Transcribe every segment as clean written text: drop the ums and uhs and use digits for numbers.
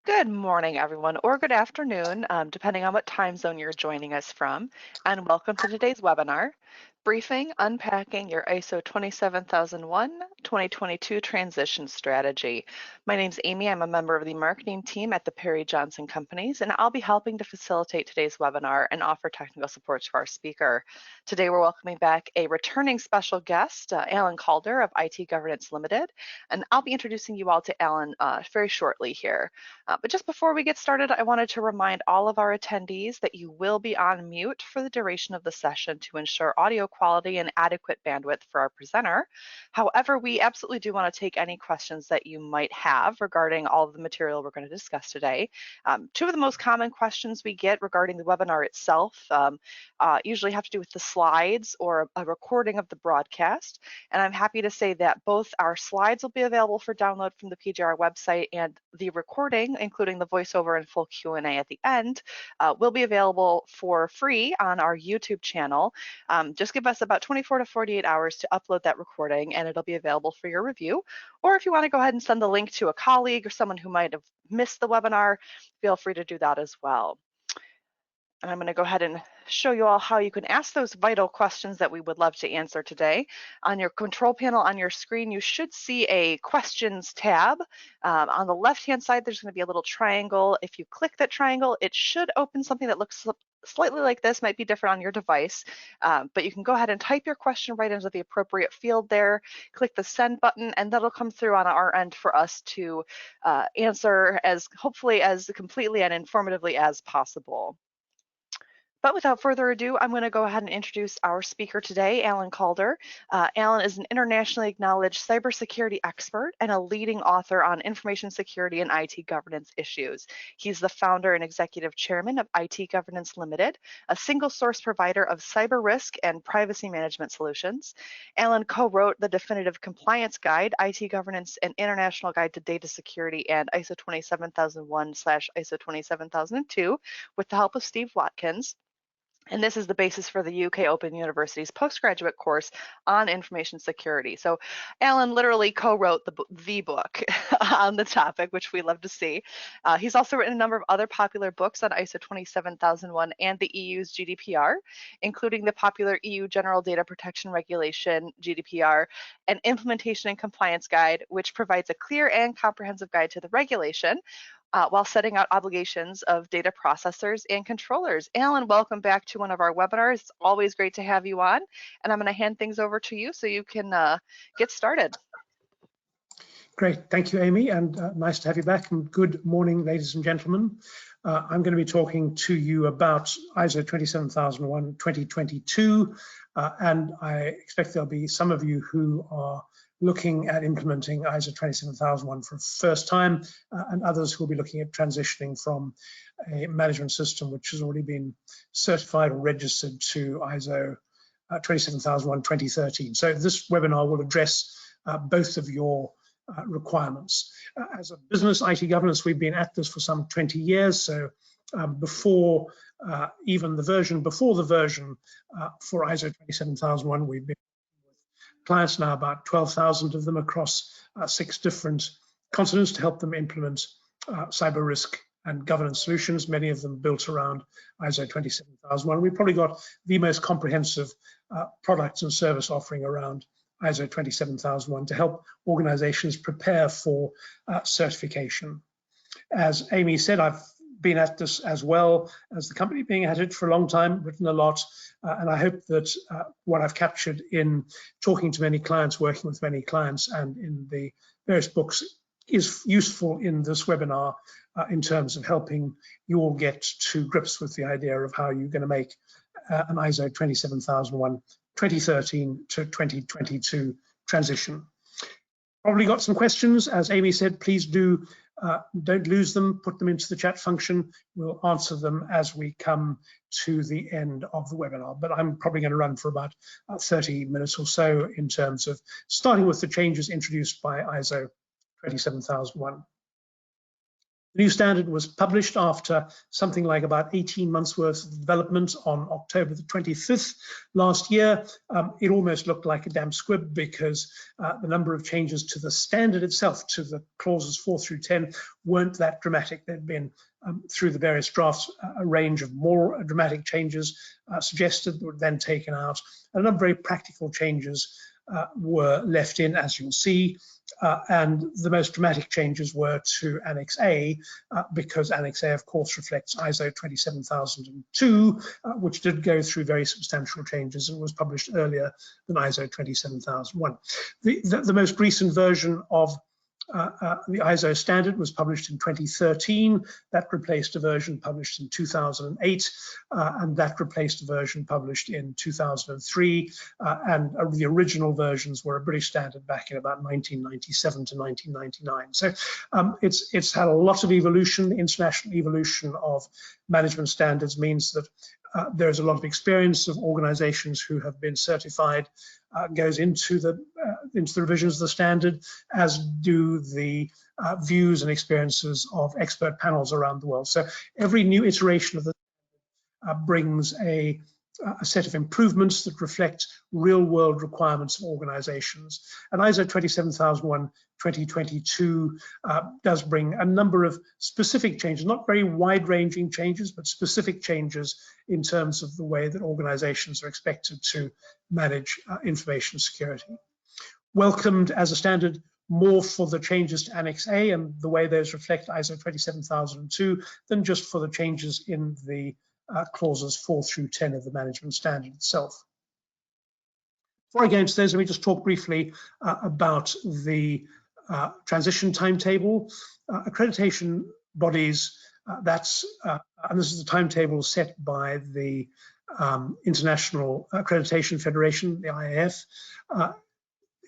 Good morning, everyone, or good afternoon, depending on what time zone you're joining us from, and welcome to today's webinar, Briefing Unpacking Your ISO 27001-2022 Transition Strategy. My name's Amy. I'm a member of the marketing team at the Perry Johnson Companies, and I'll be helping to facilitate today's webinar and offer technical support to our speaker. Today, we're welcoming back a returning special guest, Alan Calder of IT Governance Limited, and I'll be introducing you all to Alan very shortly here. But just before we get started, I wanted to remind all of our attendees that you will be on mute for the duration of the session to ensure audio quality and adequate bandwidth for our presenter. However, we absolutely do want to take any questions that you might have regarding all of the material we're going to discuss today. Two of the most common questions we get regarding the webinar itself usually have to do with the slides or a recording of the broadcast. And I'm happy to say that both our slides will be available for download from the PGR website, and the recording, including the voiceover and full Q&A at the end, will be available for free on our YouTube channel. Just give us about 24 to 48 hours to upload that recording, and it'll be available for your review. Or if you want to go ahead and send the link to a colleague or someone who might have missed the webinar, feel free to do that as well. And I'm going to go ahead and show you all how you can ask those vital questions that we would love to answer today. On your control panel on your screen, you should see a questions tab. On the left-hand side, there's going to be a little triangle. If you click that triangle, it should open something that looks slightly like this, might be different on your device, but you can go ahead and type your question right into the appropriate field there, click the send button, and that'll come through on our end for us to answer hopefully as completely and informatively as possible. But without further ado, I'm going to go ahead and introduce our speaker today, Alan Calder. Alan is an internationally acknowledged cybersecurity expert and a leading author on information security and IT governance issues. He's the founder and executive chairman of IT Governance Limited, a single source provider of cyber risk and privacy management solutions. Alan co-wrote the definitive compliance guide, IT Governance, an International Guide to Data Security, and ISO 27001/ISO 27002 with the help of Steve Watkins. And this is the basis for the UK Open University's postgraduate course on information security. So Alan literally co-wrote the book on the topic, which we love to see. He's also written a number of other popular books on ISO 27001 and the EU's GDPR, including the popular EU General Data Protection Regulation, GDPR, an Implementation and Compliance Guide, which provides a clear and comprehensive guide to the regulation, while setting out obligations of data processors and controllers. Alan, welcome back to one of our webinars. It's always great to have you on, and I'm going to hand things over to you so you can get started. Great, thank you, Amy, and nice to have you back, and good morning, ladies and gentlemen. I'm going to be talking to you about ISO 27001-2022, and I expect there'll be some of you who are looking at implementing ISO 27001 for the first time, and others who will be looking at transitioning from a management system which has already been certified or registered to ISO 27001-2013. So this webinar will address both of your requirements. As a business IT governance, we've been at this for some 20 years, so before even the version for ISO 27001, we've been clients now, about 12,000 of them across 6 different continents, to help them implement cyber risk and governance solutions, many of them built around ISO 27001. We've probably got the most comprehensive product and service offering around ISO 27001 to help organizations prepare for certification. As Amy said, I've been at this as well as the company being at it for a long time, written a lot, and I hope that what I've captured in talking to many clients, working with many clients, and in the various books is useful in this webinar in terms of helping you all get to grips with the idea of how you're going to make an ISO 27001 2013 to 2022 transition. Probably got some questions. As Amy said, please don't lose them, put them into the chat function. We'll answer them as we come to the end of the webinar, but I'm probably going to run for about 30 minutes or so in terms of starting with the changes introduced by ISO 27001. The new standard was published after something like about 18 months worth of development on October the 25th last year. It almost looked like a damp squib because the number of changes to the standard itself, to the clauses 4 through 10, weren't that dramatic. There'd been, through the various drafts, a range of more dramatic changes suggested that were then taken out. A number of very practical changes were left in, as you'll see. And the most dramatic changes were to Annex A, because Annex A, of course, reflects ISO 27002, which did go through very substantial changes and was published earlier than ISO 27001. The most recent version of the ISO standard was published in 2013. That replaced a version published in 2008, and that replaced a version published in 2003. And the original versions were a British standard back in about 1997 to 1999. So it's had a lot of evolution. International evolution of management standards means that there's a lot of experience of organizations who have been certified goes into the revisions of the standard, as do the views and experiences of expert panels around the world. So every new iteration of the brings a set of improvements that reflect real-world requirements of organizations. And ISO 27001 2022 does bring a number of specific changes, not very wide-ranging changes, but specific changes in terms of the way that organizations are expected to manage information security. Welcomed as a standard more for the changes to Annex A and the way those reflect ISO 27002 than just for the changes in the clauses 4 through 10 of the management standard itself. Before I go into those, let me just talk briefly about the transition timetable. Accreditation bodies, and this is the timetable set by the International Accreditation Federation, the IAF.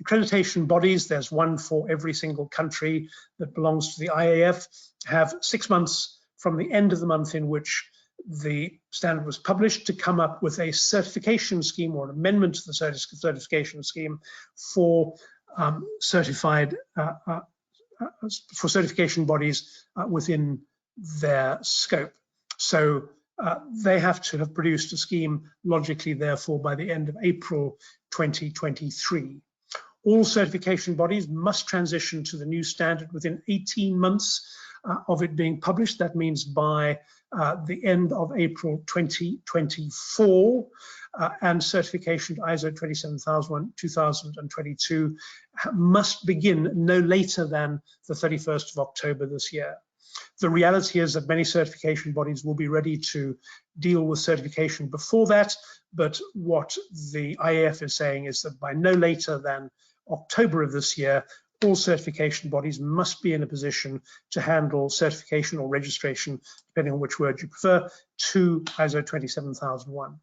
Accreditation bodies, there's one for every single country that belongs to the IAF, have 6 months from the end of the month in which the standard was published to come up with a certification scheme or an amendment to the certification scheme for certification bodies within their scope. So they have to have produced a scheme logically, therefore, by the end of April 2023. All certification bodies must transition to the new standard within 18 months of it being published. That means by the end of April 2024, and certification to ISO 27001 2022 must begin no later than the 31st of October this year. The reality is that many certification bodies will be ready to deal with certification before that, but what the IAF is saying is that by no later than October of this year, all certification bodies must be in a position to handle certification or registration, depending on which word you prefer, to ISO 27001.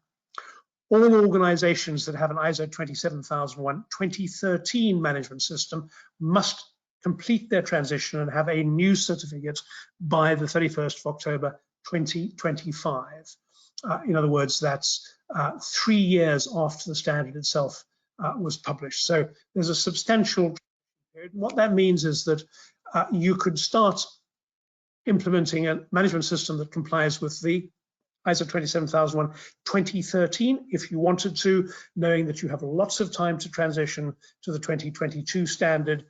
All organizations that have an ISO 27001 2013 management system must complete their transition and have a new certificate by the 31st of October 2025. In other words, that's 3 years after the standard itself was published. So there's a substantial period. What that means is that you could start implementing a management system that complies with the ISO 27001 2013 if you wanted to, knowing that you have lots of time to transition to the 2022 standard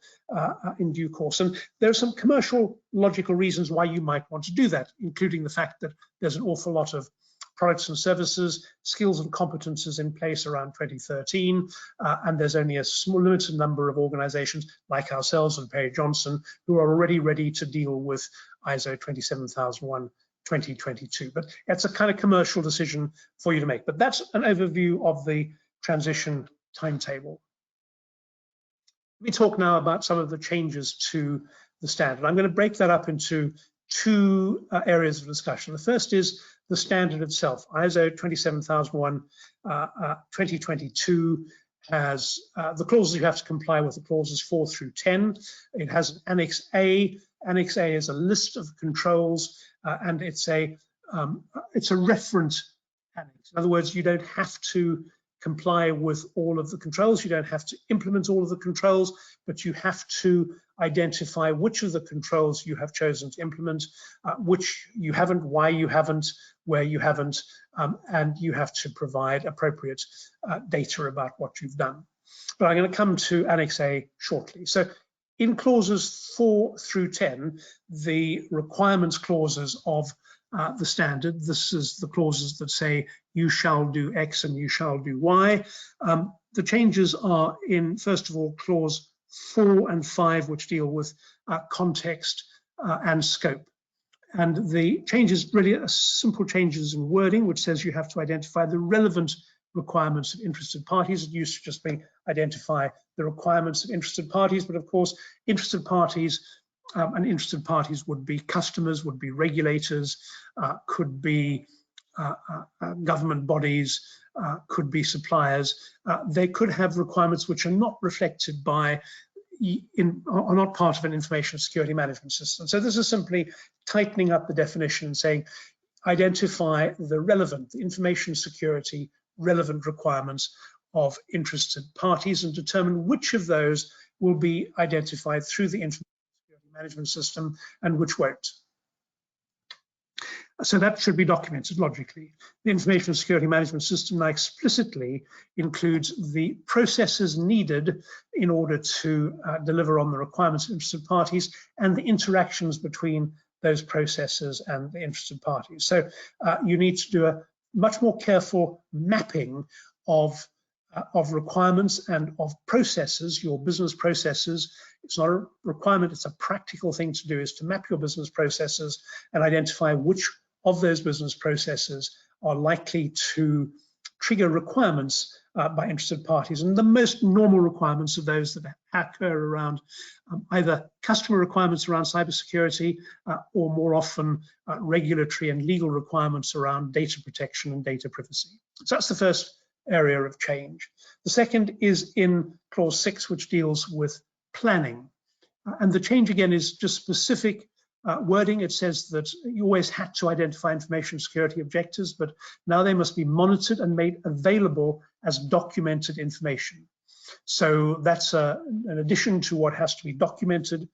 in due course. And there are some commercial logical reasons why you might want to do that, including the fact that there's an awful lot of products and services, skills and competences in place around 2013, and there's only a small limited number of organizations like ourselves and Perry Johnson who are already ready to deal with ISO 27001 2022. But it's a kind of commercial decision for you to make. But that's an overview of the transition timetable. Let me talk now about some of the changes to the standard. I'm going to break that up into two areas of discussion. The first is the standard itself. ISO 27001 2022 has the clauses you have to comply with, the clauses 4 through 10. It has an Annex A. Annex A is a list of controls, and it's a reference annex. In other words, you don't have to comply with all of the controls. You don't have to implement all of the controls, but you have to identify which of the controls you have chosen to implement, which you haven't, why you haven't, where you haven't, and you have to provide appropriate data about what you've done. But I'm going to come to Annex A shortly. So in clauses 4 through 10, the requirements clauses of the standard, this is the clauses that say you shall do X and you shall do Y. The changes are in, first of all, clause 4 and 5, which deal with context and scope. And the changes really are simple changes in wording, which says you have to identify the relevant requirements of interested parties. It used to just be identify the requirements of interested parties, but of course, interested parties and interested parties would be customers, would be regulators, could be government bodies, could be suppliers. They could have requirements which are not reflected by, are not part of an information security management system. So this is simply tightening up the definition and saying, identify the relevant, the information security relevant requirements of interested parties and determine which of those will be identified through the information security management system and which won't. So that should be documented logically. The information security management system now explicitly includes the processes needed in order to deliver on the requirements of interested parties and the interactions between those processes and the interested parties. So you need to do a much more careful mapping of requirements and of processes, your business processes. It's not a requirement, it's a practical thing to do, is to map your business processes and identify which of those business processes are likely to trigger requirements by interested parties. And the most normal requirements are those that occur around either customer requirements around cybersecurity or more often regulatory and legal requirements around data protection and data privacy. So that's the first area of change. The second is in clause 6, which deals with planning. And the change again is just specific wording. It says that you always had to identify information security objectives, but now they must be monitored and made available as documented information. So that's an addition to what has to be documented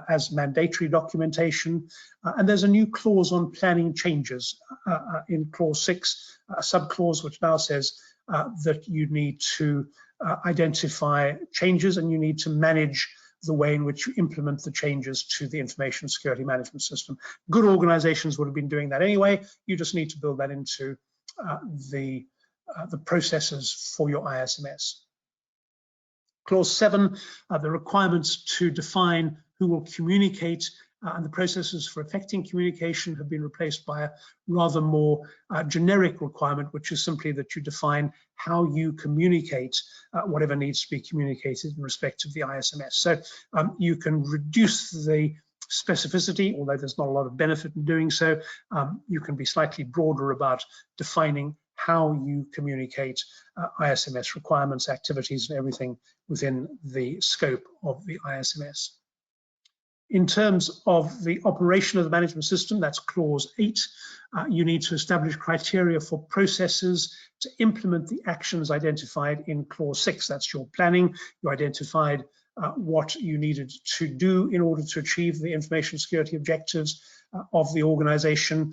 as mandatory documentation. And there's a new clause on planning changes in clause 6, a subclause which now says that you need to identify changes and you need to manage the way in which you implement the changes to the information security management system. Good organizations would have been doing that anyway. You just need to build that into the processes for your ISMS. Clause 7, the requirements to define who will communicate and the processes for effecting communication have been replaced by a rather more generic requirement, which is simply that you define how you communicate whatever needs to be communicated in respect of the ISMS. So you can reduce the specificity, although there's not a lot of benefit in doing so. You can be slightly broader about defining how you communicate ISMS requirements, activities, and everything within the scope of the ISMS. In terms of the operation of the management system, that's clause 8, you need to establish criteria for processes to implement the actions identified in clause 6. That's your planning. You identified what you needed to do in order to achieve the information security objectives of the organization,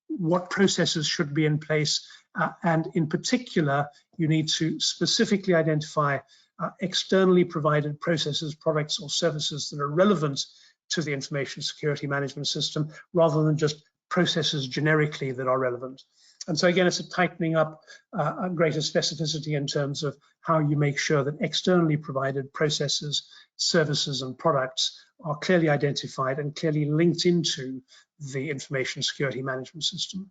what processes should be in place, and in particular, you need to specifically identify externally provided processes, products, or services that are relevant to the information security management system, rather than just processes generically that are relevant. And so again, it's a tightening up, a greater specificity in terms of how you make sure that externally provided processes, services, and products are clearly identified and clearly linked into the information security management system.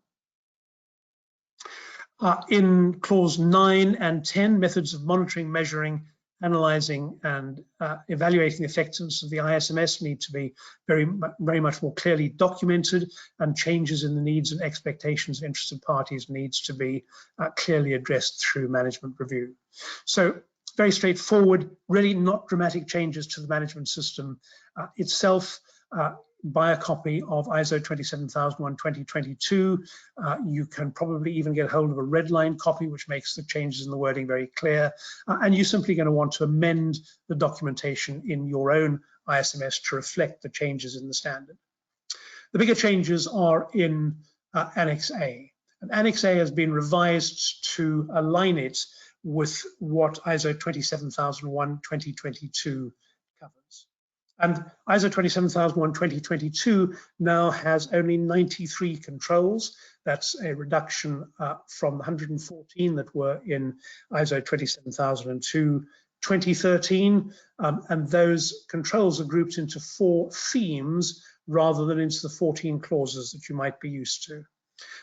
In clause 9 and 10, methods of monitoring, measuring, analyzing, and evaluating the effectiveness of the ISMS need to be very much more clearly documented, and changes in the needs and expectations of interested parties needs to be clearly addressed through management review. So very straightforward, really not dramatic changes to the management system itself. buy a copy of ISO 27001:2022. You can probably even get hold of a red line copy, which makes the changes in the wording very clear. And you're simply going to want to amend the documentation in your own ISMS to reflect the changes in the standard. The bigger changes are in Annex A. And Annex A has been revised to align it with what ISO 27001:2022 covers. And ISO 27001:2022 now has only 93 controls. That's a reduction from the 114 that were in ISO 27002:2013. And those controls are grouped into 4 themes rather than into the 14 clauses that you might be used to.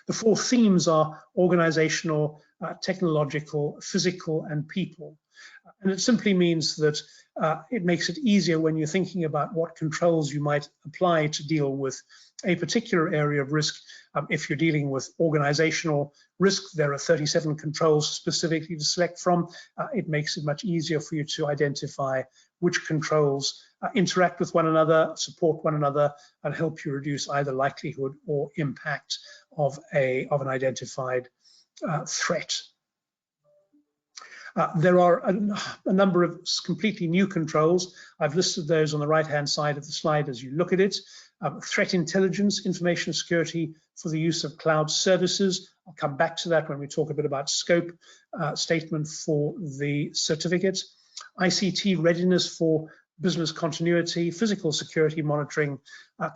The 4 themes are organizational, technological, physical, and people. And it simply means that it makes it easier when you're thinking about what controls you might apply to deal with a particular area of risk. If you're dealing with organizational risk, there are 37 controls specifically to select from. It makes it much easier for you to identify which controls interact with one another, support one another, and help you reduce either likelihood or impact of an identified threat. There are a number of completely new controls. I've listed those on the right-hand side of the slide as you look at it. Threat intelligence, information security for the use of cloud services. I'll come back to that when we talk a bit about scope statement for the certificate. ICT readiness for business continuity, physical security monitoring,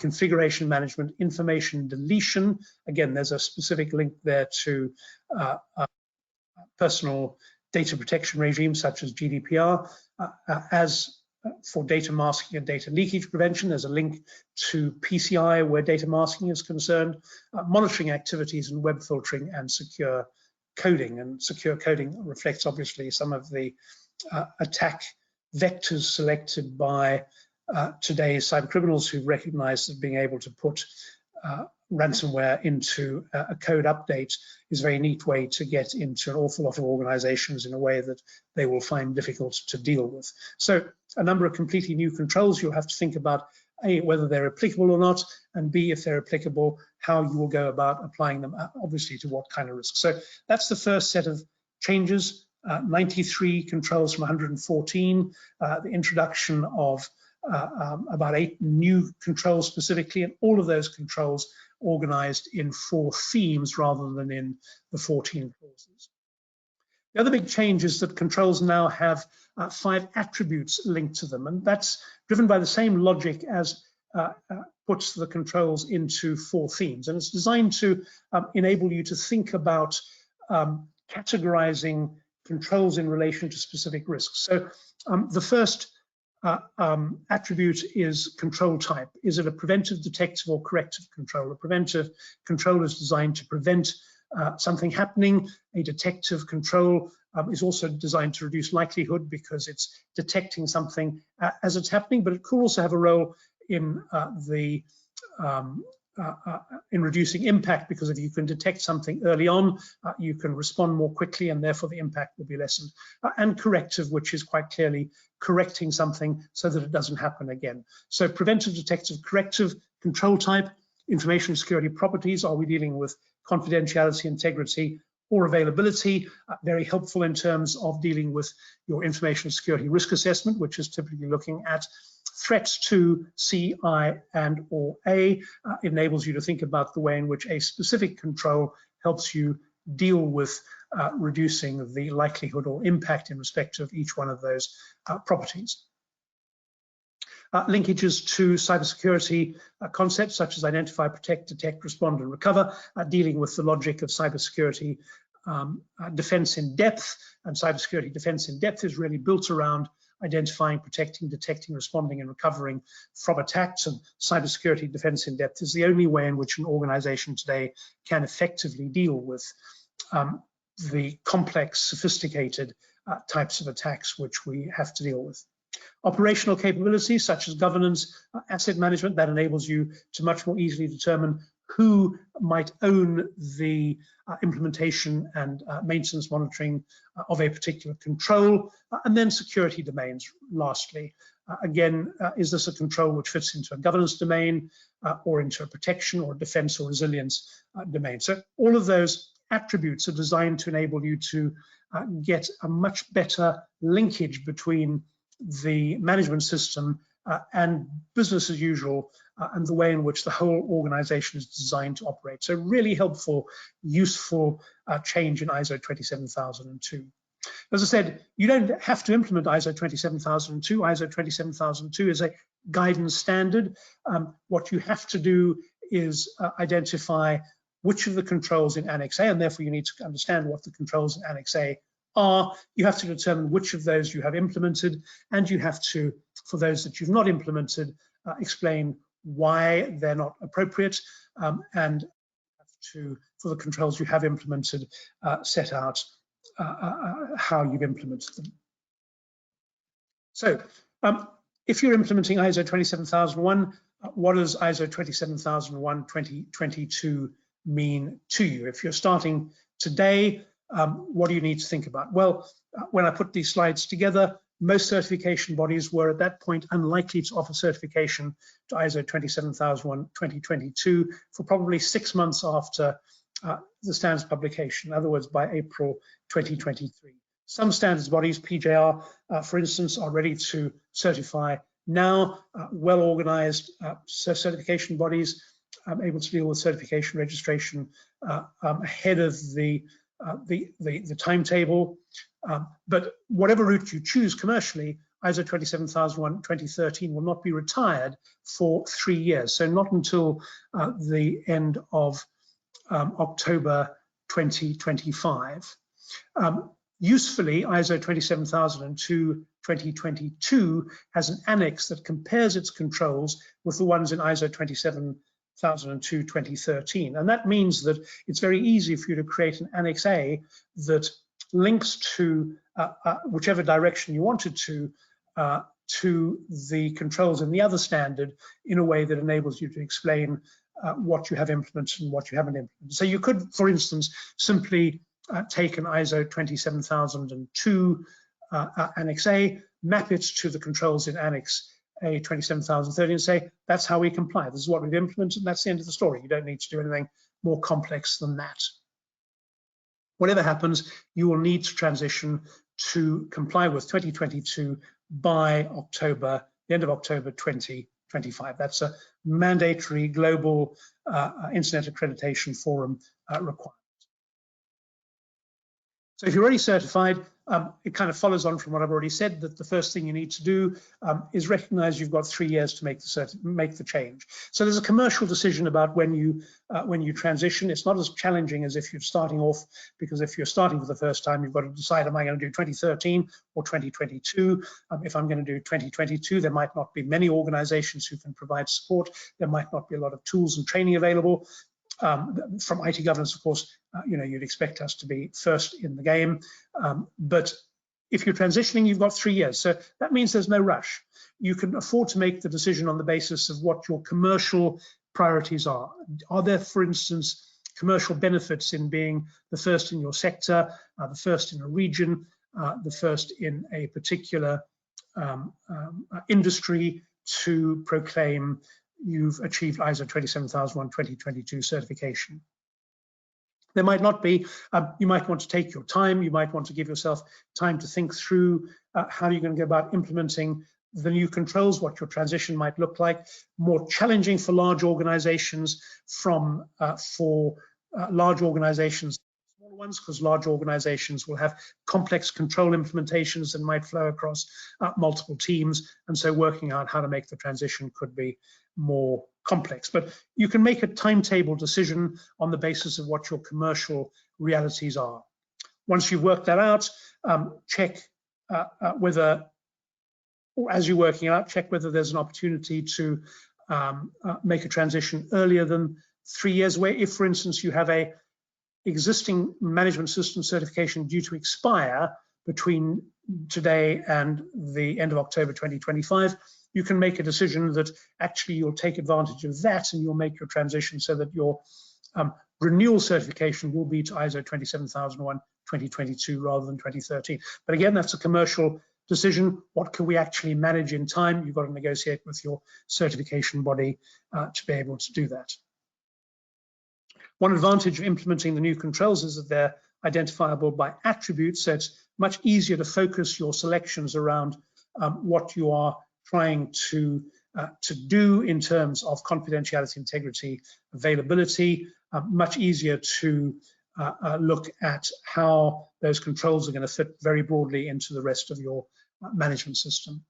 configuration management, information deletion. Again, there's a specific link there to personal data protection regimes such as GDPR. As for data masking and data leakage prevention, there's a link to PCI where data masking is concerned, monitoring activities and web filtering and secure coding. And secure coding reflects obviously some of the attack vectors selected by today's cyber criminals who recognize that being able to put ransomware into a code update is a very neat way to get into an awful lot of organizations in a way that they will find difficult to deal with. So a number of completely new controls. You'll have to think about A, whether they're applicable or not, and B, if they're applicable, how you will go about applying them, obviously to what kind of risk. So that's the first set of changes. 93 controls from 114, the introduction of about 8 new controls specifically, and all of those controls organized in 4 themes rather than in the 14 clauses. The other big change is that controls now have 5 attributes linked to them, and that's driven by the same logic as puts the controls into 4 themes, and it's designed to enable you to think about categorizing controls in relation to specific risks. So the first attribute is control type. Is it a preventive, detective, or corrective control? A preventive control is designed to prevent something happening. A detective control is also designed to reduce likelihood because it's detecting something as it's happening, but it could also have a role in reducing impact, because if you can detect something early on, you can respond more quickly and therefore the impact will be lessened. And corrective, which is quite clearly correcting something so that it doesn't happen again. So preventive, detective, corrective, control type, information security properties. Are we dealing with confidentiality, integrity, or availability? Very helpful in terms of dealing with your information security risk assessment, which is typically looking at threats to C, I, and or A. Enables you to think about the way in which a specific control helps you deal with reducing the likelihood or impact in respect of each one of those properties. Linkages to cybersecurity concepts such as identify, protect, detect, respond, and recover, dealing with the logic of cybersecurity defense in depth. And cybersecurity defense in depth is really built around identifying, protecting, detecting, responding, and recovering from attacks. And cybersecurity defense in depth is the only way in which an organization today can effectively deal with the complex, sophisticated types of attacks which we have to deal with. Operational capabilities such as governance, asset management, that enables you to much more easily determine who might own the implementation and maintenance monitoring of a particular control. And then security domains, lastly. Again, is this a control which fits into a governance domain or into a protection or defense or resilience domain? So all of those attributes are designed to enable you to get a much better linkage between the management system and business as usual, and the way in which the whole organization is designed to operate. So really helpful, useful change in ISO 27002. As I said, you don't have to implement ISO 27002. ISO 27002 is a guidance standard. What you have to do is identify which of the controls in Annex A, and therefore you need to understand what the controls in Annex A are. You have to determine which of those you have implemented, and you have to, for those that you've not implemented, explain why they're not appropriate, and have to, for the controls you have implemented, set out how you've implemented them. So if you're implementing ISO 27001, what does ISO 27001-2022 mean to you? If you're starting today, what do you need to think about? Well, when I put these slides together, most certification bodies were at that point unlikely to offer certification to ISO 27001-2022 for probably 6 months after the standards publication, in other words, by April 2023. Some standards bodies, PJR, for instance, are ready to certify now. Well-organized certification bodies able to deal with certification registration ahead of the timetable. But whatever route you choose commercially, ISO 27001-2013 will not be retired for 3 years. So not until the end of October 2025. Usefully, ISO 27002-2022 has an annex that compares its controls with the ones in ISO 27002-2013. And that means that it's very easy for you to create an Annex A that links to whichever direction you wanted to the controls in the other standard in a way that enables you to explain what you have implemented and what you haven't implemented. So you could, for instance, simply take an ISO 27002 Annex A, map it to the controls in Annex A 27030 and say, that's how we comply. This is what we've implemented, and that's the end of the story. You don't need to do anything more complex than that. Whatever happens, you will need to transition to comply with 2022 by October, the end of October 2025. That's a mandatory global Internet Accreditation Forum requirement. So if you're already certified, it kind of follows on from what I've already said, that the first thing you need to do is recognize you've got 3 years to make the change. So there's a commercial decision about when you transition. It's not as challenging as if you're starting off, because if you're starting for the first time, you've got to decide, am I going to do 2013 or 2022? If I'm going to do 2022, there might not be many organizations who can provide support. There might not be a lot of tools and training available. From IT governance, of course, you'd expect us to be first in the game. But if you're transitioning, you've got 3 years. So that means there's no rush. You can afford to make the decision on the basis of what your commercial priorities are. Are there, for instance, commercial benefits in being the first in your sector, the first in a region, the first in a particular industry to proclaim you've achieved ISO 27001-2022 certification? There might not be. You might want to take your time. You might want to give yourself time to think through how you're going to go about implementing the new controls, what your transition might look like. More challenging for large organizations for large organizations, smaller ones, because large organizations will have complex control implementations that might flow across multiple teams, and so working out how to make the transition could be more complex. But you can make a timetable decision on the basis of what your commercial realities are. Once you've worked that out, check whether, or as you're working out, check whether there's an opportunity to make a transition earlier than 3 years away. If, for instance, you have a existing management system certification due to expire between today and the end of October 2025, you can make a decision that actually you'll take advantage of that and you'll make your transition so that your renewal certification will be to ISO 27001-2022 rather than 2013. But again, that's a commercial decision. What can we actually manage in time? You've got to negotiate with your certification body to be able to do that. One advantage of implementing the new controls is that they're identifiable by attributes, so it's much easier to focus your selections around what you are trying to do in terms of confidentiality, integrity, availability. Much easier to look at how those controls are going to fit very broadly into the rest of your management system.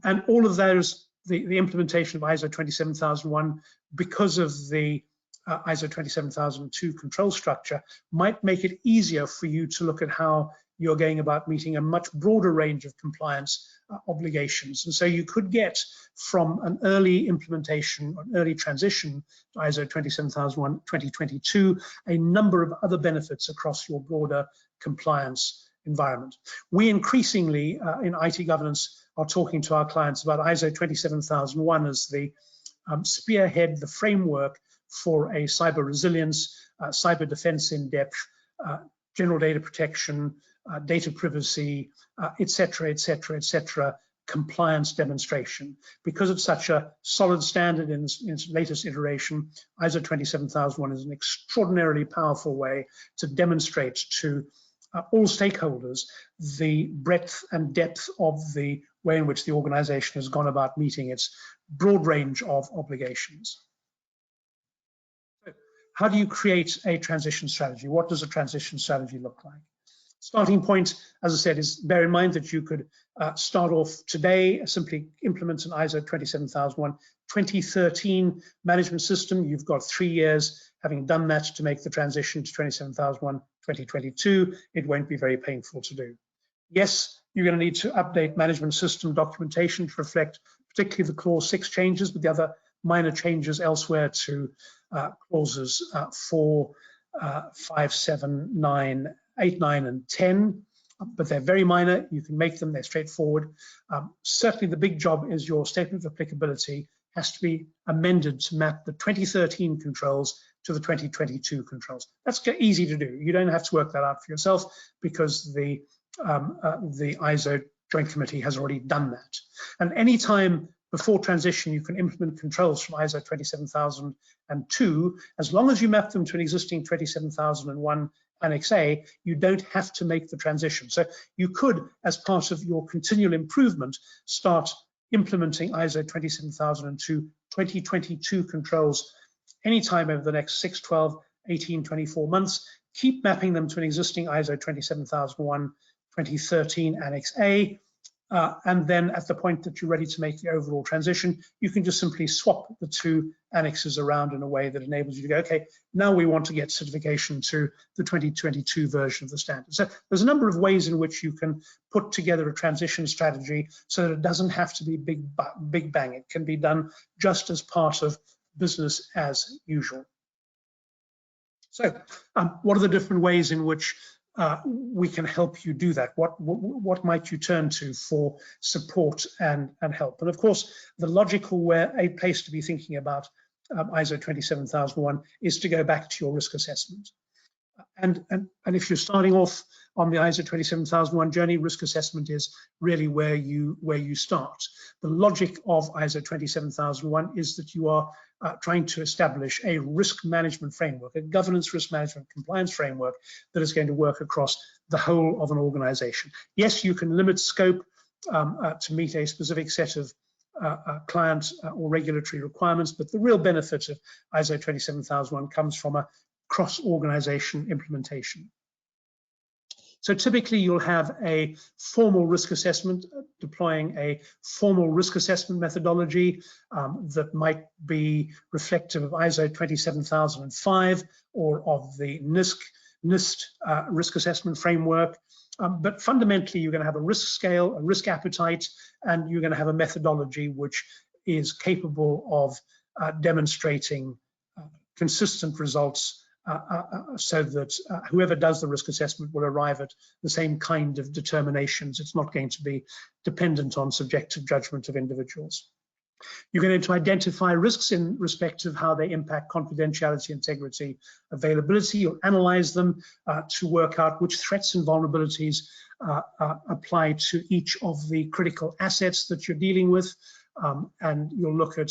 And all of those, the implementation of ISO 27001, because of the ISO 27002 control structure, might make it easier for you to look at how you're going about meeting a much broader range of compliance obligations. And so you could get from an early implementation, an early transition to ISO 27001 2022, a number of other benefits across your broader compliance environment. We increasingly in IT governance are talking to our clients about ISO 27001 as the spearhead, the framework for a cyber resilience, cyber defense in depth, general data protection, data privacy, et cetera, compliance demonstration. Because it's such a solid standard in its latest iteration, ISO 27001 is an extraordinarily powerful way to demonstrate to all stakeholders the breadth and depth of the way in which the organization has gone about meeting its broad range of obligations. How do you create a transition strategy? What does a transition strategy look like? Starting point, as I said, is bear in mind that you could start off today, simply implement an ISO 27001 2013 management system. You've got 3 years having done that to make the transition to 27001 2022. It won't be very painful to do. Yes, you're going to need to update management system documentation to reflect particularly the clause 6 changes, but the other minor changes elsewhere to clauses 4, 5, 7, 9, 8, 9, and 10, but they're very minor. You can make them, they're straightforward. Certainly the big job is your statement of applicability has to be amended to map the 2013 controls to the 2022 controls. That's easy to do. You don't have to work that out for yourself because the ISO Joint Committee has already done that. And anytime before transition, you can implement controls from ISO 27002, as long as you map them to an existing 27001 Annex A, you don't have to make the transition. So you could, as part of your continual improvement, start implementing ISO 27002 2022 controls anytime over the next 6, 12, 18, 24 months. Keep mapping them to an existing ISO 27001 2013 Annex A. And then at the point that you're ready to make the overall transition, you can just simply swap the two annexes around in a way that enables you to go, okay, now we want to get certification to the 2022 version of the standard. So there's a number of ways in which you can put together a transition strategy so that it doesn't have to be big bang. It can be done just as part of business as usual. So what are the different ways in which we can help you do that? What might you turn to for support and help? And of course, the logical a place to be thinking about ISO 27001 is to go back to your risk assessment. And if you're starting off on the ISO 27001 journey, risk assessment is really where you start. The logic of ISO 27001 is that you are trying to establish a risk management framework, a governance, risk management, compliance framework that is going to work across the whole of an organization. Yes, you can limit scope to meet a specific set of client or regulatory requirements, but the real benefit of ISO 27001 comes from a cross-organization implementation. So typically you'll have a formal risk assessment, deploying a formal risk assessment methodology that might be reflective of ISO 27005 or of the NIST risk assessment framework. But fundamentally, you're going to have a risk scale, a risk appetite, and you're going to have a methodology which is capable of demonstrating consistent results so that whoever does the risk assessment will arrive at the same kind of determinations. It's not going to be dependent on subjective judgment of individuals. You're going to identify risks in respect of how they impact confidentiality, integrity, availability. You'll analyze them to work out which threats and vulnerabilities apply to each of the critical assets that you're dealing with. And you'll look at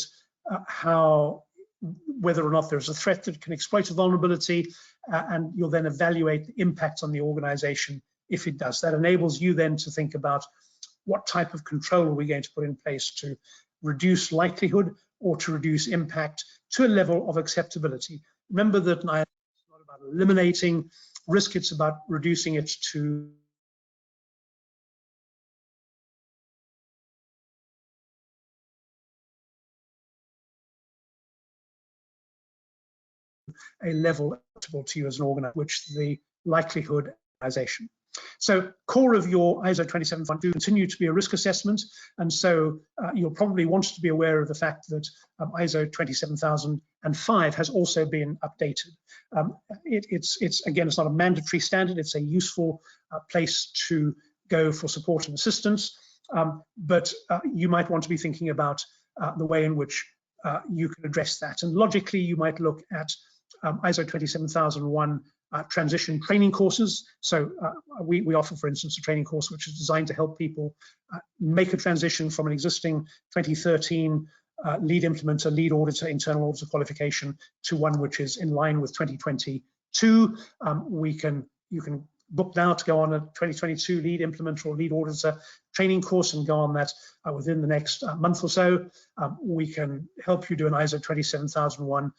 whether or not there's a threat that can exploit a vulnerability, and you'll then evaluate the impact on the organization if it does. That enables you then to think about what type of control are we going to put in place to reduce likelihood or to reduce impact to a level of acceptability. Remember that it's not about eliminating risk, it's about reducing it to a level acceptable to you as an organization, which the likelihood organization. So core of your ISO 27001 do continue to be a risk assessment, and so you'll probably want to be aware of the fact that ISO 27005 has also been updated. Again, it's not a mandatory standard, it's a useful place to go for support and assistance, but you might want to be thinking about the way in which you can address that. And logically, you might look at ISO 27001 transition training courses. So we offer, for instance, a training course which is designed to help people make a transition from an existing 2013 lead implementer, lead auditor, internal auditor qualification to one which is in line with 2022. You can book now to go on a 2022 lead implementer or lead auditor training course and go on that within the next month or so. We can help you do an ISO 27001,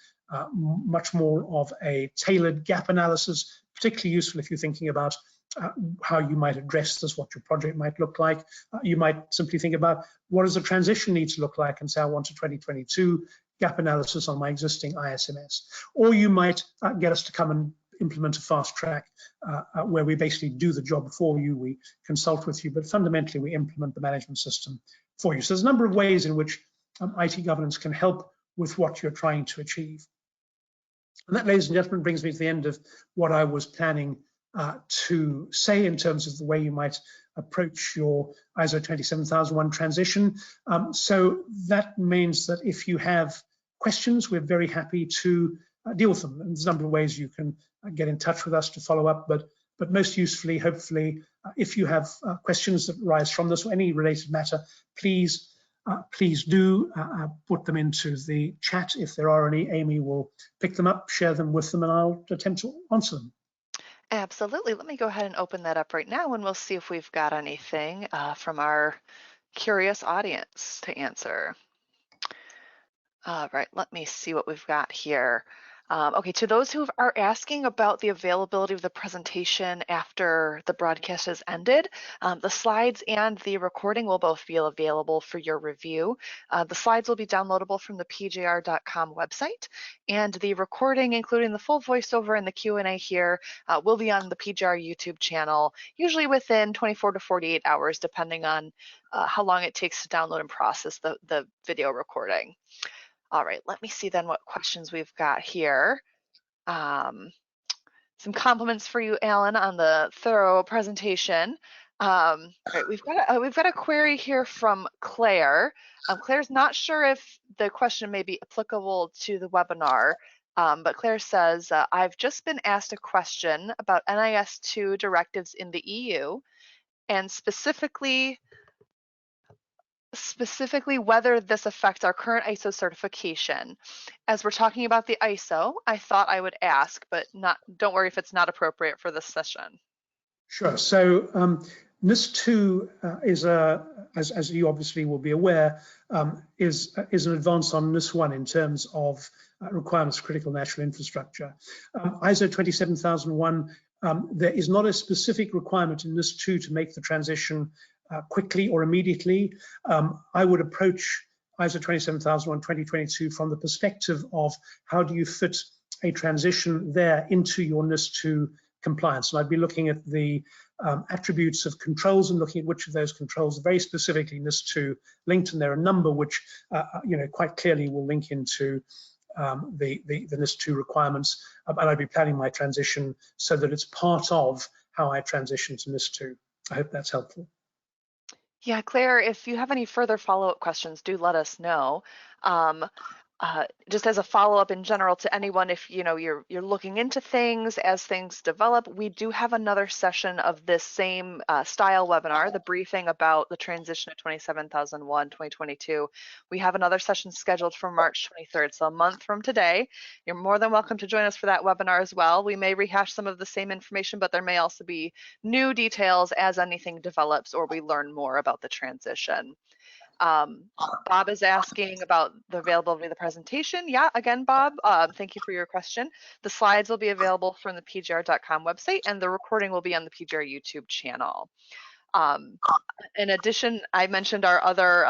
much more of a tailored gap analysis, particularly useful if you're thinking about how you might address this, what your project might look like. You might simply think about what does the transition need to look like and say I want a 2022 gap analysis on my existing ISMS. Or you might get us to come and implement a fast track where we basically do the job for you, we consult with you, but fundamentally we implement the management system for you. So there's a number of ways in which IT governance can help with what you're trying to achieve. And that, ladies and gentlemen, brings me to the end of what I was planning to say in terms of the way you might approach your ISO 27001 transition. So that means that if you have questions, we're very happy to deal with them. And there's a number of ways you can get in touch with us to follow up, but most usefully, hopefully, if you have questions that arise from this or any related matter, please do put them into the chat. If there are any, Amy will pick them up, share them with them, and I'll attempt to answer them. Absolutely. Let me go ahead and open that up right now, and we'll see if we've got anything from our curious audience to answer. All right, let me see what we've got here. Okay, to those who are asking about the availability of the presentation after the broadcast has ended, the slides and the recording will both be available for your review. The slides will be downloadable from the pjr.com website, and the recording, including the full voiceover and the Q&A here, will be on the PJR YouTube channel, usually within 24 to 48 hours, depending on how long it takes to download and process the video recording. All right, let me see then what questions we've got here. Some compliments for you, Alan, on the thorough presentation. All right, we've got a query here from Claire. Claire's not sure if the question may be applicable to the webinar, but Claire says, I've just been asked a question about NIS2 directives in the EU, and specifically whether this affects our current ISO certification. As we're talking about the ISO, I thought I would ask, but don't worry if it's not appropriate for this session. Sure. So NIS2 is as you obviously will be aware, is an advance on NIS1 in terms of requirements for critical national infrastructure. ISO 27001, there is not a specific requirement in NIS2 to make the transition quickly or immediately. I would approach ISO 27001 2022 from the perspective of how do you fit a transition there into your NIS2 compliance. And I'd be looking at the attributes of controls and looking at which of those controls are very specifically NIS2 linked, and there are a number which quite clearly will link into the NIS2 requirements, and I'd be planning my transition so that it's part of how I transition to NIS2. I hope that's helpful. Yeah, Claire, if you have any further follow-up questions, do let us know. Um, just as a follow-up in general to anyone, if you're looking into things as things develop, we do have another session of this same style webinar, the briefing about the transition to 27001 2022. We have another session scheduled for March 23rd, so a month from today. You're more than welcome to join us for that webinar as well. We may rehash some of the same information, but there may also be new details as anything develops or we learn more about the transition. Bob is asking about the availability of the presentation. Yeah, again, Bob, thank you for your question. The slides will be available from the pgr.com website, and the recording will be on the PGR YouTube channel. Um, in addition, I mentioned our other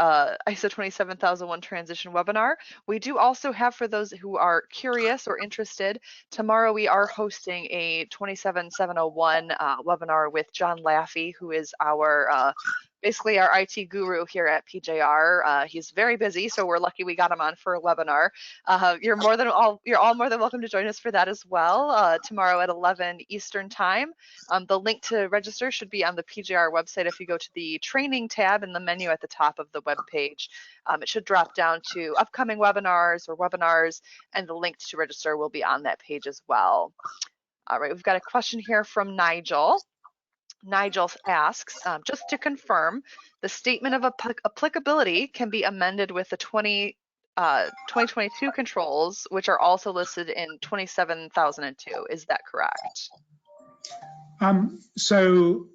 ISO 27001 transition webinar. We do also have, for those who are curious or interested, tomorrow we are hosting a 27701 webinar with John Laffey, who is our basically our IT guru here at PJR. He's very busy, so we're lucky we got him on for a webinar. You're all more than welcome to join us for that as well tomorrow at 11 Eastern Time. The link to register should be on the PJR website. If you go to the training tab in the menu at the top of the web page, it should drop down to upcoming webinars or webinars, and the link to register will be on that page as well. All right, we've got a question here from Nigel. Nigel asks, just to confirm, the statement of applicability can be amended with the 2022 controls, which are also listed in 27002. Is that correct? So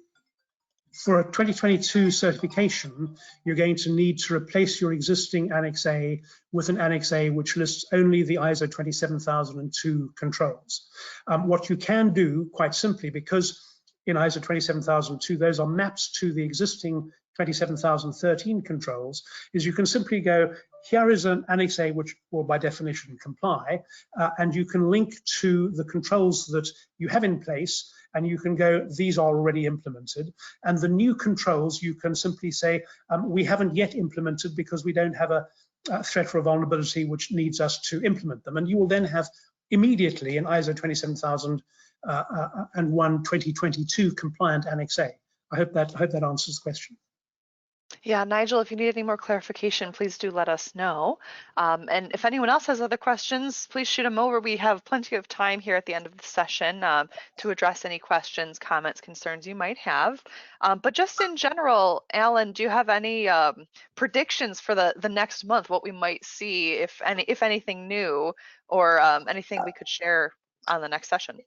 for a 2022 certification, you're going to need to replace your existing Annex A with an Annex A which lists only the ISO 27002 controls. What you can do, quite simply, because in ISO 27002, those are maps to the existing 27013 controls, is you can simply go, here is an Annex A which will by definition comply, and you can link to the controls that you have in place, and you can go, these are already implemented. And the new controls, you can simply say, we haven't yet implemented because we don't have a threat or a vulnerability which needs us to implement them. And you will then have immediately an ISO 27001 2022 compliant Annex A. I hope that answers the question. Yeah, Nigel, if you need any more clarification, please do let us know. And if anyone else has other questions, please shoot them over. We have plenty of time here at the end of the session to address any questions, comments, concerns you might have. But just in general, Alan, do you have any predictions for the next month, what we might see, if anything new, or anything we could share on the next session?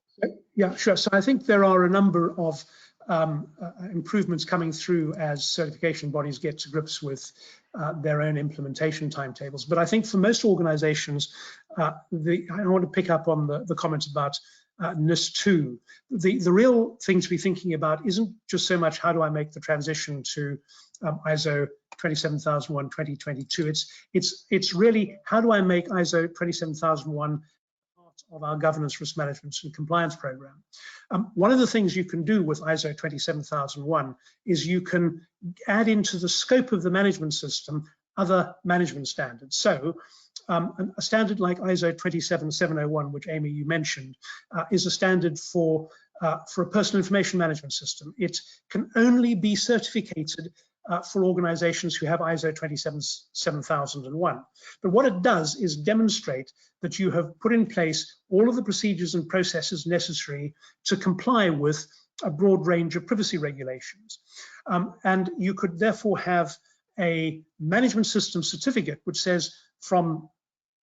Yeah, sure. So I think there are a number of improvements coming through as certification bodies get to grips with their own implementation timetables. But I think for most organizations, I want to pick up on the comments about NIST 2. The real thing to be thinking about isn't just so much how do I make the transition to ISO 27001 2022. It's really how do I make ISO 27001 of our governance, risk management, and compliance program. One of the things you can do with ISO 27001 is you can add into the scope of the management system other management standards. So a standard like ISO 27701, which Amy, you mentioned, is a standard for a personal information management system. It can only be certificated for organizations who have ISO 27001. But what it does is demonstrate that you have put in place all of the procedures and processes necessary to comply with a broad range of privacy regulations. And you could therefore have a management system certificate which says from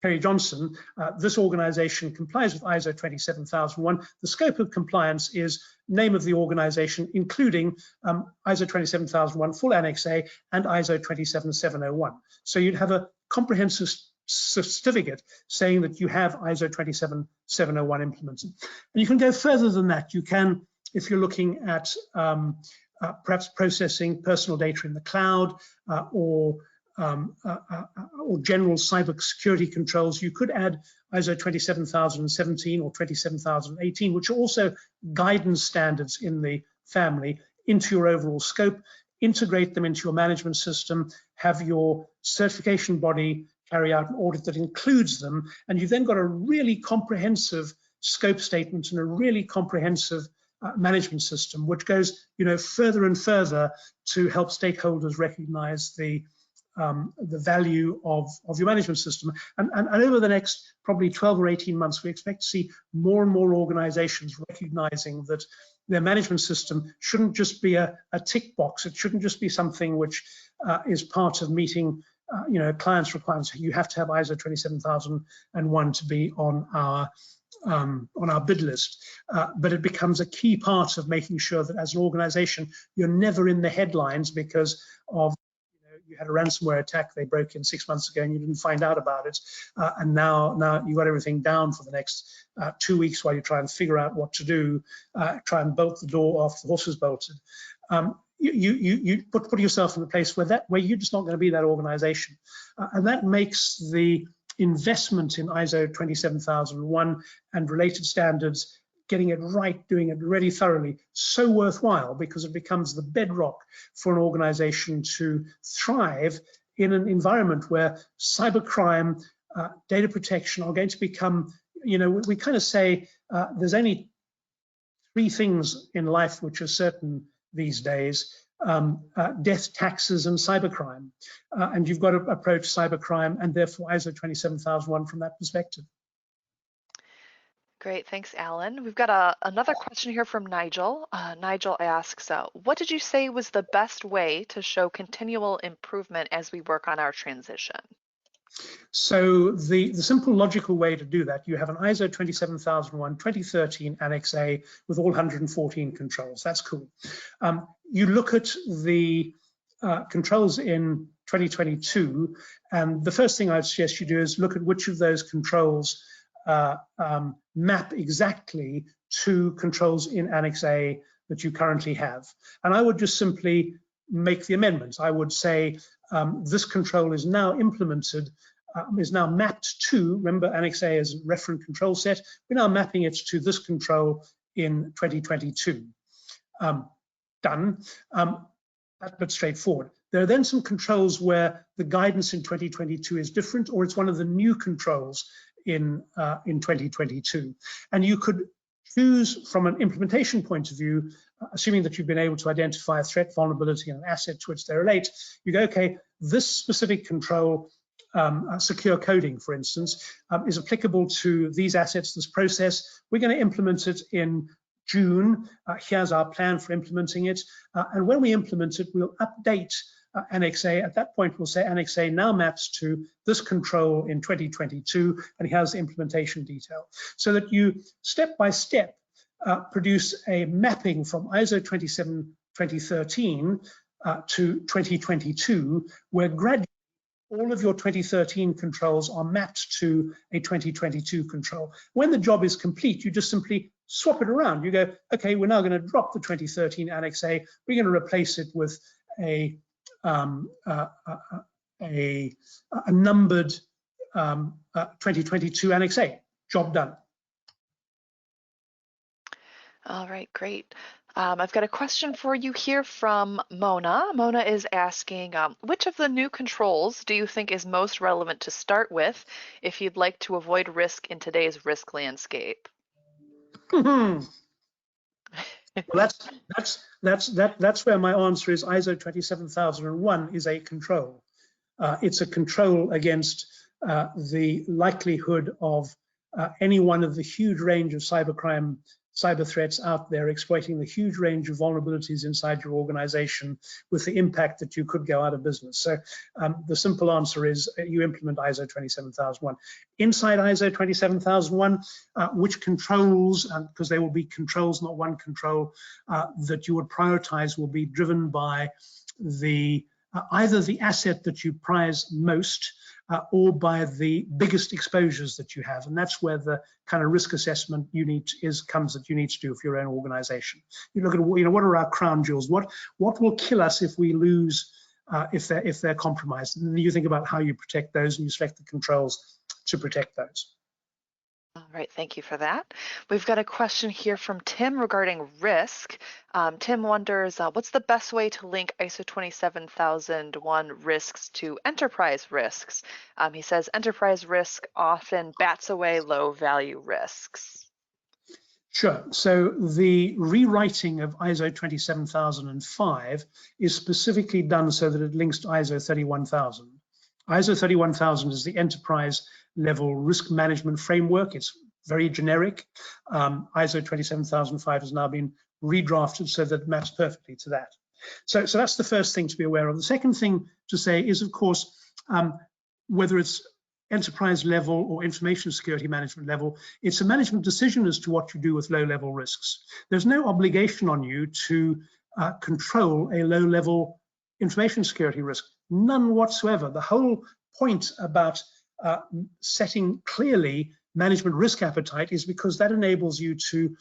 Perry Johnson, this organization complies with ISO 27001. The scope of compliance is name of the organization, including ISO 27001 full Annex A and ISO 27701. So you'd have a comprehensive certificate saying that you have ISO 27701 implemented. And you can go further than that. You can, if you're looking at perhaps processing personal data in the cloud or general cyber security controls, you could add ISO 27017 or 27018, which are also guidance standards in the family, into your overall scope, integrate them into your management system, have your certification body carry out an audit that includes them, and you've then got a really comprehensive scope statement and a really comprehensive management system, which goes, further and further to help stakeholders recognize the value of your management system. And over the next probably 12 or 18 months, we expect to see more and more organizations recognizing that their management system shouldn't just be a tick box. It shouldn't just be something which is part of meeting clients' requirements. You have to have ISO 27001 to be on our bid list, but it becomes a key part of making sure that as an organization, you're never in the headlines because of you had a ransomware attack they broke in 6 months ago and you didn't find out about it, and now you've got everything down for the next 2 weeks while you try and figure out what to do, try and bolt the door off, the horse is bolted. You put yourself in a place where you're just not going to be that organization, and that makes the investment in ISO 27001 and related standards, getting it right, doing it really thoroughly, so worthwhile, because it becomes the bedrock for an organization to thrive in an environment where cybercrime, data protection are going to become, we kind of say there's only 3 things in life which are certain these days: death, taxes, and cybercrime. And you've got to approach cybercrime and therefore ISO 27001 from that perspective. Great, thanks, Alan. We've got another question here from Nigel. Nigel asks, what did you say was the best way to show continual improvement as we work on our transition? So the simple logical way to do that, you have an ISO 27001 2013 Annex A with all 114 controls. That's cool. You look at the controls in 2022, and the first thing I'd suggest you do is look at which of those controls map exactly to controls in Annex A that you currently have. And I would just simply make the amendments. I would say this control is now implemented, is now mapped to, remember Annex A is a reference control set, we're now mapping it to this control in 2022. Done. That's straightforward. There are then some controls where the guidance in 2022 is different, or it's one of the new controls in 2022. And you could choose from an implementation point of view, assuming that you've been able to identify a threat, vulnerability, and an asset to which they relate. You go, okay, this specific control, secure coding, for instance, is applicable to these assets, this process. We're going to implement it in June. Here's our plan for implementing it. And when we implement it, we'll update Annex A. At that point, we'll say Annex A now maps to this control in 2022, and here's the implementation detail. So that you, step by step, produce a mapping from ISO 2013 to 2022, where gradually all of your 2013 controls are mapped to a 2022 control. When the job is complete, you just simply swap it around. You go, okay, we're now going to drop the 2013 Annex A. We're going to replace it with a numbered 2022 Annex A. Job done. All right, great. I've got a question for you here from Mona. Mona is asking, which of the new controls do you think is most relevant to start with if you'd like to avoid risk in today's risk landscape? Well, that's where my answer is ISO 27001 is a control. It's a control against the likelihood of any one of the huge range of cybercrime, cyber threats out there exploiting the huge range of vulnerabilities inside your organization with the impact that you could go out of business. So the simple answer is you implement ISO 27001. Inside ISO 27001, which controls, because there will be controls, not one control, that you would prioritize will be driven by the either the asset that you prize most or by the biggest exposures that you have, and that's where the kind of risk assessment comes that you need to do for your own organization. You look at what are our crown jewels, what will kill us if we lose, if they're compromised, and then you think about how you protect those and you select the controls to protect those. All right, thank you for that. We've got a question here from Tim regarding risk. Tim wonders, what's the best way to link ISO 27001 risks to enterprise risks? He says enterprise risk often bats away low value risks. Sure. So the rewriting of ISO 27005 is specifically done so that it links to ISO 31000. ISO 31000 is the enterprise level risk management framework. It's very generic. ISO 27005 has now been redrafted so that it maps perfectly to that. So that's the first thing to be aware of. The second thing to say is, of course, whether it's enterprise level or information security management level, it's a management decision as to what you do with low-level risks. There's no obligation on you to control a low-level information security risk, none whatsoever. The whole point about setting clearly management risk appetite is because that enables you to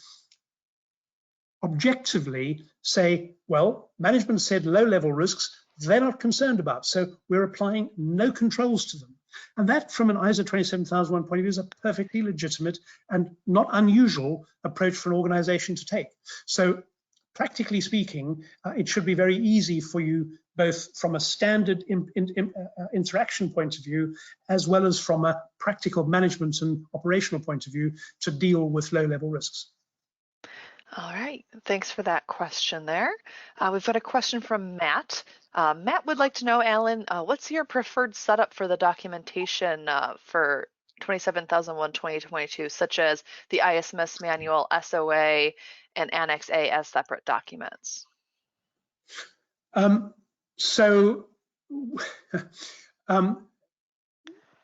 objectively say, well, management said low-level risks they're not concerned about, so we're applying no controls to them. And that, from an ISO 27001 point of view, is a perfectly legitimate and not unusual approach for an organization to take. So practically speaking, it should be very easy for you, both from a standard interaction point of view, as well as from a practical management and operational point of view, to deal with low-level risks. All right, thanks for that question there. We've got a question from Matt. Matt would like to know, Alan, what's your preferred setup for the documentation for 27001-2022, such as the ISMS manual, SOA, and Annex A as separate documents? From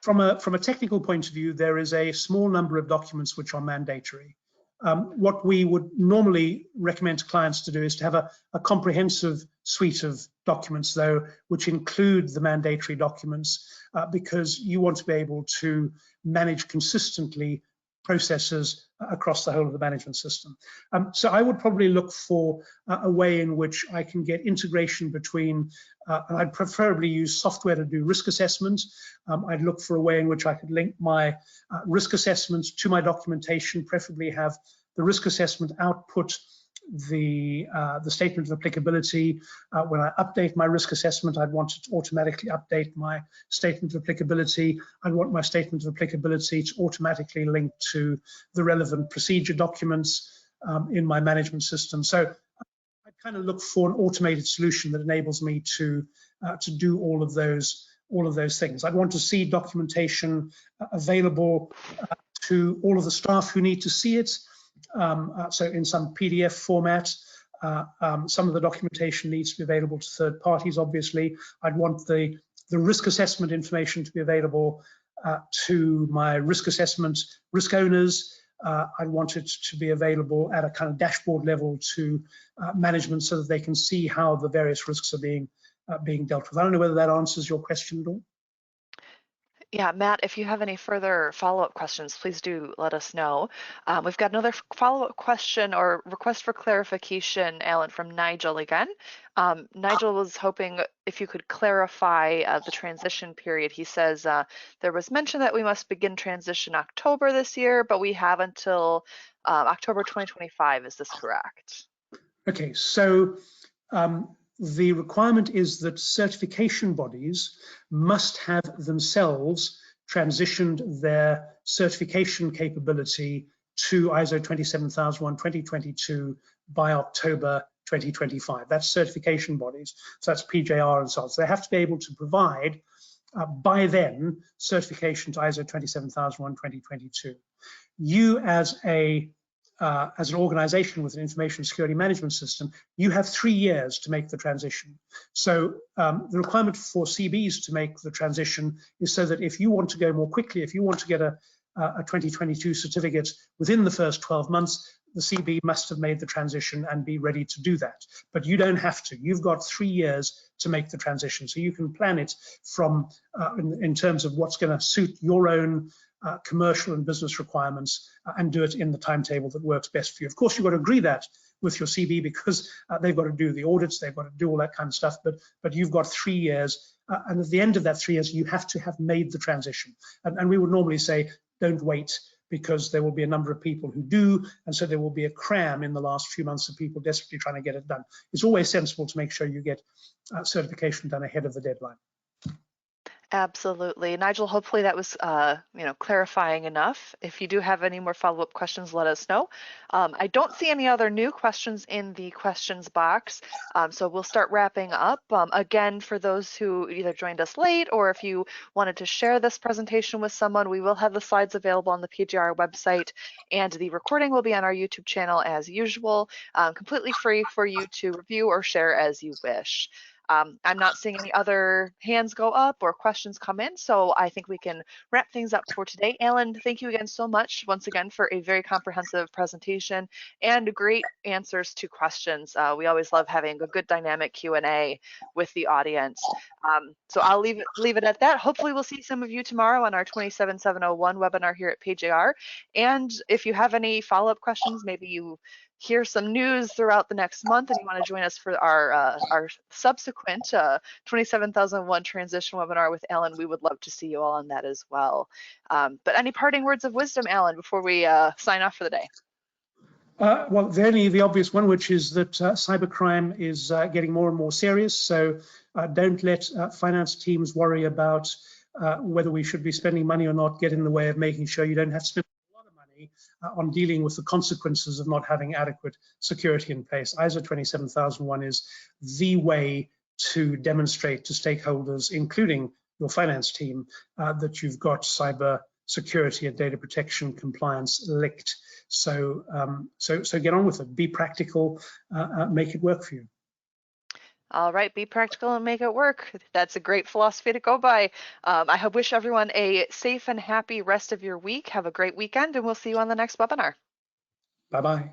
a technical point of view, there is a small number of documents which are mandatory. What we would normally recommend to clients to do is to have a comprehensive suite of documents, though, which include the mandatory documents, because you want to be able to manage consistently processes across the whole of the management system. So I would probably look for a way in which I can get integration between, and I'd preferably use software to do risk assessments. I'd look for a way in which I could link my risk assessments to my documentation, preferably have the risk assessment output the statement of applicability. When I update my risk assessment, I'd want it to automatically update my statement of applicability. I'd want my statement of applicability to automatically link to the relevant procedure documents in my management system. So I kind of look for an automated solution that enables me to do all of those things. I'd want to see documentation available to all of the staff who need to see it. So in some PDF format. Some of the documentation needs to be available to third parties, obviously. I'd want the risk assessment information to be available to my risk assessment risk owners. I'd want it to be available at a kind of dashboard level to management so that they can see how the various risks are being dealt with. I don't know whether that answers your question at all. Yeah, Matt, if you have any further follow-up questions, please do let us know. We've got another follow-up question or request for clarification, Alan, from Nigel again. Nigel was hoping if you could clarify the transition period. He says there was mention that we must begin transition October this year, but we have until October 2025. Is this correct? Okay, so the requirement is that certification bodies must have themselves transitioned their certification capability to ISO 27001-2022 by October 2025. That's certification bodies, so that's PJR and so on. So they have to be able to provide by then certification to ISO 27001-2022. You as an organization with an information security management system, you have 3 years to make the transition. So the requirement for CBs to make the transition is so that if you want to go more quickly, if you want to get a 2022 certificate within the first 12 months, the CB must have made the transition and be ready to do that. But you don't have to. You've got 3 years to make the transition. So you can plan it from in terms of what's going to suit your own commercial and business requirements and do it in the timetable that works best for you. Of course, you've got to agree that with your CB because they've got to do the audits, they've got to do all that kind of stuff, but you've got 3 years, and at the end of that 3 years, you have to have made the transition. And we would normally say, don't wait, because there will be a number of people who do, and so there will be a cram in the last few months of people desperately trying to get it done. It's always sensible to make sure you get certification done ahead of the deadline. Absolutely. Nigel, hopefully that was clarifying enough. If you do have any more follow-up questions, let us know. I don't see any other new questions in the questions box, so we'll start wrapping up. Again, for those who either joined us late or if you wanted to share this presentation with someone, we will have the slides available on the PGR website, and the recording will be on our YouTube channel as usual, completely free for you to review or share as you wish. I'm not seeing any other hands go up or questions come in, so I think we can wrap things up for today. Alan, thank you again so much once again for a very comprehensive presentation and great answers to questions. We always love having a good dynamic Q&A with the audience. So I'll leave it at that. Hopefully we'll see some of you tomorrow on our 27701 webinar here at PJR. And if you have any follow-up questions, maybe you hear some news throughout the next month and you want to join us for our subsequent 27001 transition webinar with Alan, we would love to see you all on that as well. But any parting words of wisdom, Alan, before we sign off for the day? Well, the obvious one, which is that cybercrime is getting more and more serious. So don't let finance teams worry about whether we should be spending money or not get in the way of making sure you don't have to spend a lot of money on dealing with the consequences of not having adequate security in place. ISO 27001 is the way to demonstrate to stakeholders, including your finance team, that you've got cyber security and data protection compliance licked. So get on with it. Be practical. Make it work for you. All right, be practical and make it work. That's a great philosophy to go by. I wish everyone a safe and happy rest of your week. Have a great weekend, and we'll see you on the next webinar. Bye-bye.